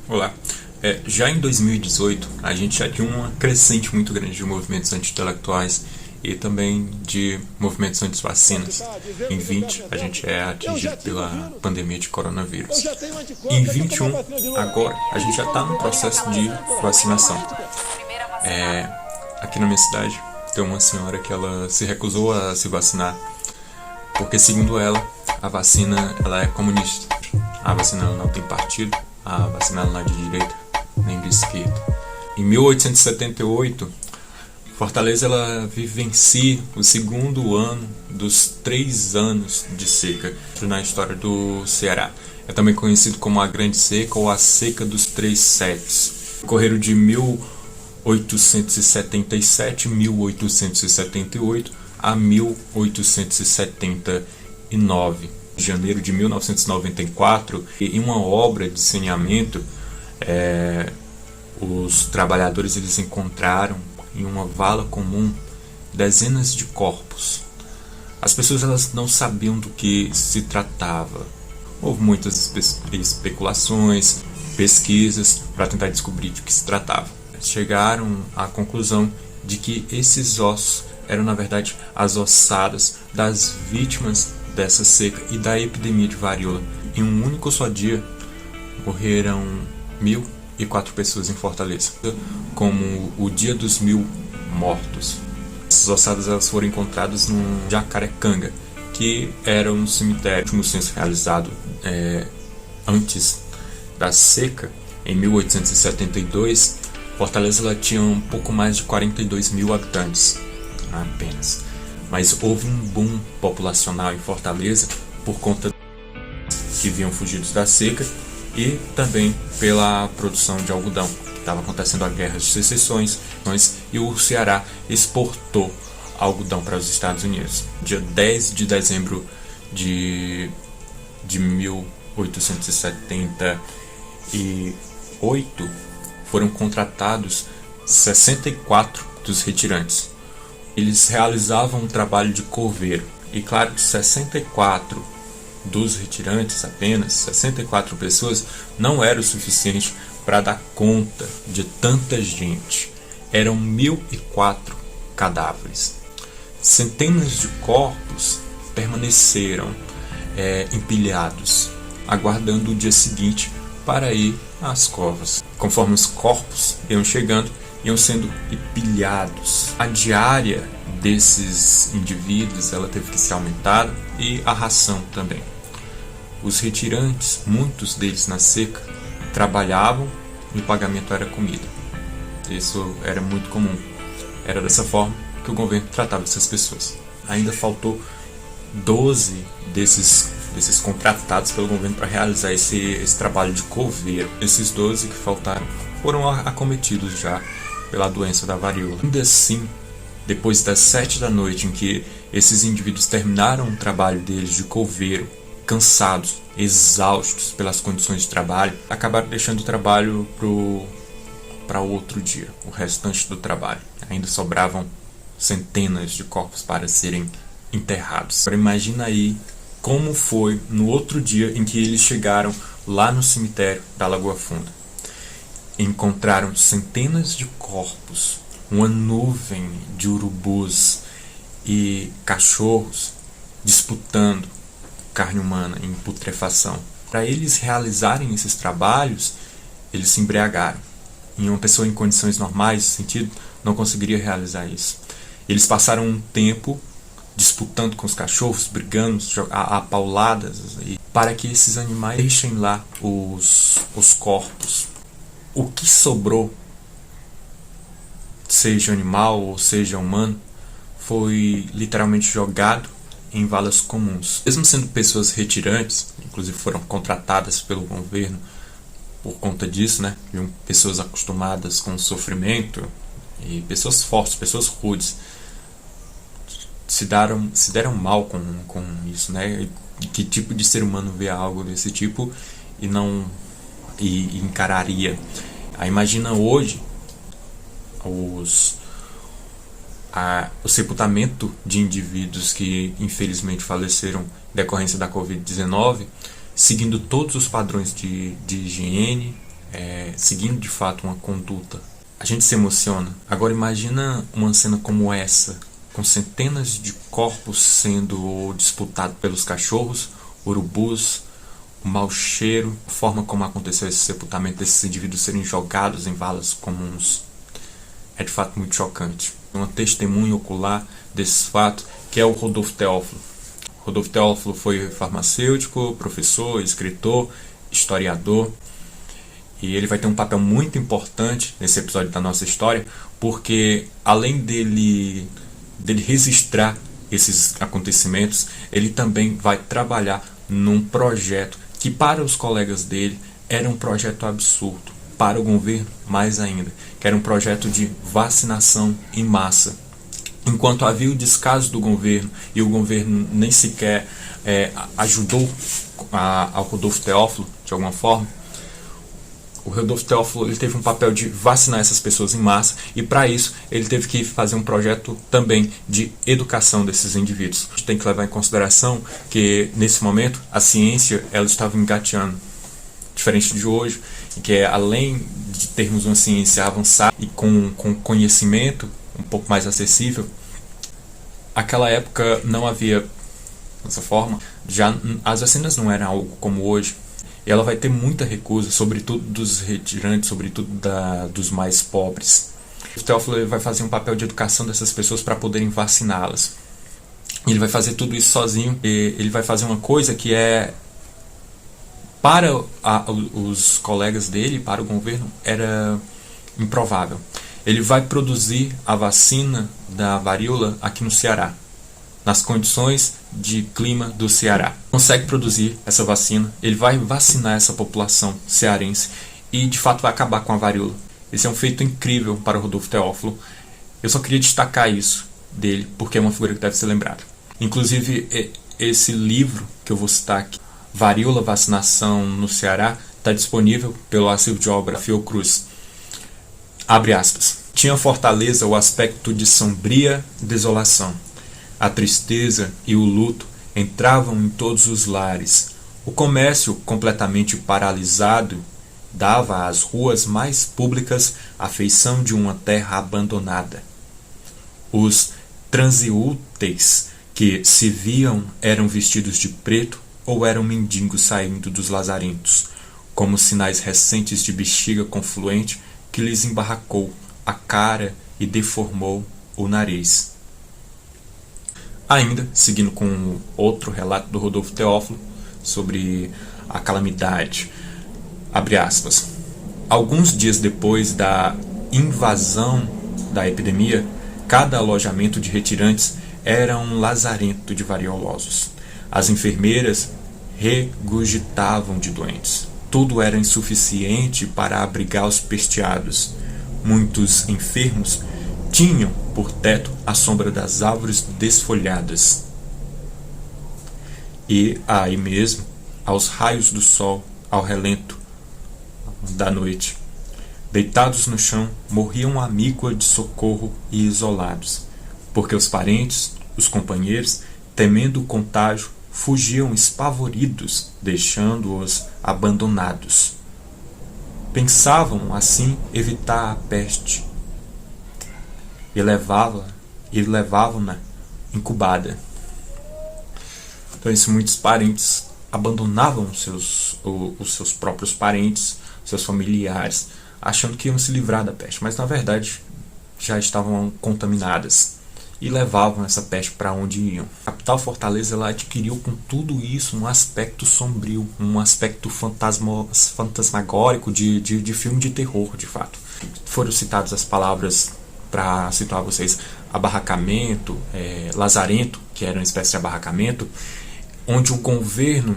Olá. Já em 2018, a gente já tinha uma crescente muito grande de movimentos anti-intelectuais e também de movimentos anti-vacinas. Em 20, a gente é atingido pela pandemia de coronavírus. Em 21, agora, a gente já está no processo de vacinação. Aqui na minha cidade, tem uma senhora que ela se recusou a se vacinar porque, segundo ela, a vacina ela é comunista. A vacina ela não tem partido, a vacina ela não é de direita nem de esquerda. Em 1878, Fortaleza ela vivencia o segundo ano dos 3 anos de seca na história do Ceará. É também conhecido como a Grande Seca ou a Seca dos 3 Setes. Ocorreram de 1877, 1878 a 1879. Em janeiro de 1994, em uma obra de saneamento, os trabalhadores eles encontraram em uma vala comum dezenas de corpos. As pessoas elas não sabiam do que se tratava. Houve muitas especulações, pesquisas para tentar descobrir de que se tratava. Chegaram à conclusão de que esses ossos eram, na verdade, as ossadas das vítimas dessa seca e da epidemia de varíola. Em um único só dia, morreram 1.004 pessoas em Fortaleza, como o Dia dos 1.000 Mortos. Essas ossadas elas foram encontradas no Jacarecanga, que era um cemitério. O último censo realizado antes da seca, em 1872, Fortaleza ela tinha um pouco mais de 42.000 habitantes apenas. Mas houve um boom populacional em Fortaleza por conta que vinham fugidos da seca e também pela produção de algodão. Estava acontecendo a Guerra de Secessões e o Ceará exportou algodão para os Estados Unidos. Dia 10 de dezembro de 1878 foram contratados 64 dos retirantes. Eles realizavam um trabalho de coveiro. E claro que 64 dos retirantes, apenas 64 pessoas, não era o suficiente para dar conta de tanta gente. Eram 1.004 cadáveres. Centenas de corpos permaneceram empilhados, aguardando o dia seguinte para ir às covas. Conforme os corpos iam chegando, iam sendo empilhados. A diária desses indivíduos ela teve que ser aumentada e a ração também. Os retirantes, muitos deles na seca, trabalhavam e o pagamento era comida. Isso era muito comum. Era dessa forma que o governo tratava essas pessoas. Ainda faltou 12 desses contratados pelo governo para realizar esse trabalho de coveiro. Esses 12 que faltaram foram acometidos já pela doença da varíola. Ainda assim, depois das 7 da noite em que esses indivíduos terminaram o trabalho deles de coveiro, cansados, exaustos pelas condições de trabalho, acabaram deixando o trabalho para outro dia, o restante do trabalho. Ainda sobravam centenas de corpos para serem enterrados. Agora imagina aí como foi no outro dia em que eles chegaram lá no cemitério da Lagoa Funda. Encontraram centenas de corpos, uma nuvem de urubus e cachorros disputando carne humana em putrefação. Para eles realizarem esses trabalhos, eles se embriagaram. E uma pessoa em condições normais, de sentido, não conseguiria realizar isso. Eles passaram um tempo disputando com os cachorros, brigando a pauladas, para que esses animais deixem lá os corpos. O que sobrou, seja animal ou seja humano, foi literalmente jogado em valas comuns. Mesmo sendo pessoas retirantes, inclusive foram contratadas pelo governo por conta disso, né? Pessoas acostumadas com o sofrimento e pessoas fortes, pessoas rudes, se deram mal com isso, né? E que tipo de ser humano vê algo desse tipo e encararia? Imagina hoje o sepultamento de indivíduos que infelizmente faleceram em decorrência da Covid-19, seguindo todos os padrões de higiene, seguindo de fato uma conduta, a gente se emociona. Agora imagina uma cena como essa, com centenas de corpos sendo disputados pelos cachorros, urubus, o mau cheiro, a forma como aconteceu esse sepultamento desses indivíduos serem jogados em valas comuns. É de fato muito chocante. Uma testemunha ocular desse fato, que é o Rodolfo Teófilo. Rodolfo Teófilo foi farmacêutico, professor, escritor, historiador, e ele vai ter um papel muito importante nesse episódio da nossa história, porque além dele registrar esses acontecimentos, ele também vai trabalhar num projeto que para os colegas dele era um projeto absurdo, para o governo mais ainda, que era um projeto de vacinação em massa. Enquanto havia o descaso do governo e o governo nem sequer ajudou ao Rodolfo Teófilo de alguma forma, o Rodolfo Teófilo ele teve um papel de vacinar essas pessoas em massa, e para isso ele teve que fazer um projeto também de educação desses indivíduos. A gente tem que levar em consideração que nesse momento a ciência ela estava engateando, diferente de hoje, em que além de termos uma ciência avançada e com conhecimento um pouco mais acessível, aquela época não havia dessa forma. Já as vacinas não eram algo como hoje. E ela vai ter muita recusa, sobretudo dos retirantes, sobretudo dos mais pobres. O Teófilo vai fazer um papel de educação dessas pessoas para poderem vaciná-las. Ele vai fazer tudo isso sozinho. E ele vai fazer uma coisa que para os colegas dele, para o governo, era improvável. Ele vai produzir a vacina da varíola aqui no Ceará, nas condições de clima do Ceará. Consegue produzir essa vacina, ele vai vacinar essa população cearense e de fato vai acabar com a varíola. Esse é um feito incrível para o Rodolfo Teófilo. Eu só queria destacar isso dele, porque é uma figura que deve ser lembrada. Inclusive, esse livro que eu vou citar aqui, Varíola, Vacinação no Ceará, está disponível pelo acervo de obra Fiocruz. Abre aspas. Tinha Fortaleza o aspecto de sombria desolação. A tristeza e o luto entravam em todos os lares. O comércio, completamente paralisado, dava às ruas mais públicas a feição de uma terra abandonada. Os transeúntes que se viam eram vestidos de preto ou eram mendigos saindo dos lazarentos, como sinais recentes de bexiga confluente que lhes embarracou a cara e deformou o nariz. Ainda, seguindo com outro relato do Rodolfo Teófilo sobre a calamidade, abre aspas, alguns dias depois da invasão da epidemia, cada alojamento de retirantes era um lazarento de variolosos. As enfermeiras regurgitavam de doentes. Tudo era insuficiente para abrigar os pesteados. Muitos enfermos tinham por teto a sombra das árvores desfolhadas. E aí mesmo, aos raios do sol, ao relento da noite, deitados no chão, morriam amígua de socorro e isolados, porque os parentes, os companheiros, temendo o contágio, fugiam espavoridos, deixando-os abandonados. Pensavam, assim, evitar a peste, e levavam-na incubada. Então, muitos parentes abandonavam os seus próprios parentes, seus familiares, achando que iam se livrar da peste, mas na verdade já estavam contaminadas e levavam essa peste para onde iam. A capital Fortaleza ela adquiriu com tudo isso um aspecto sombrio, um aspecto fantasmagórico de filme de terror, de fato. Foram citadas as palavras, para situar vocês, abarracamento, lazarento, que era uma espécie de abarracamento, onde o governo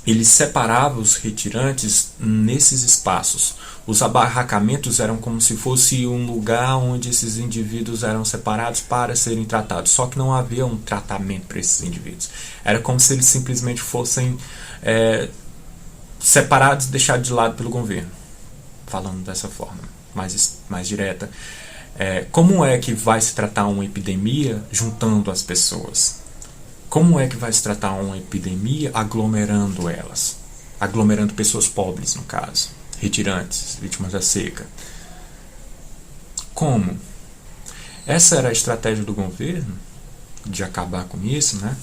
ele separava os retirantes nesses espaços. Os abarracamentos eram como se fosse um lugar onde esses indivíduos eram separados para serem tratados, só que não havia um tratamento para esses indivíduos. Era como se eles simplesmente fossem separados e deixados de lado pelo governo, falando dessa forma mais direta. Como é que vai se tratar uma epidemia juntando as pessoas? Como é que vai se tratar uma epidemia aglomerando elas? Aglomerando pessoas pobres, no caso. retirantes, vítimas da seca. Como? Essa era a estratégia do governo, de acabar com isso, né?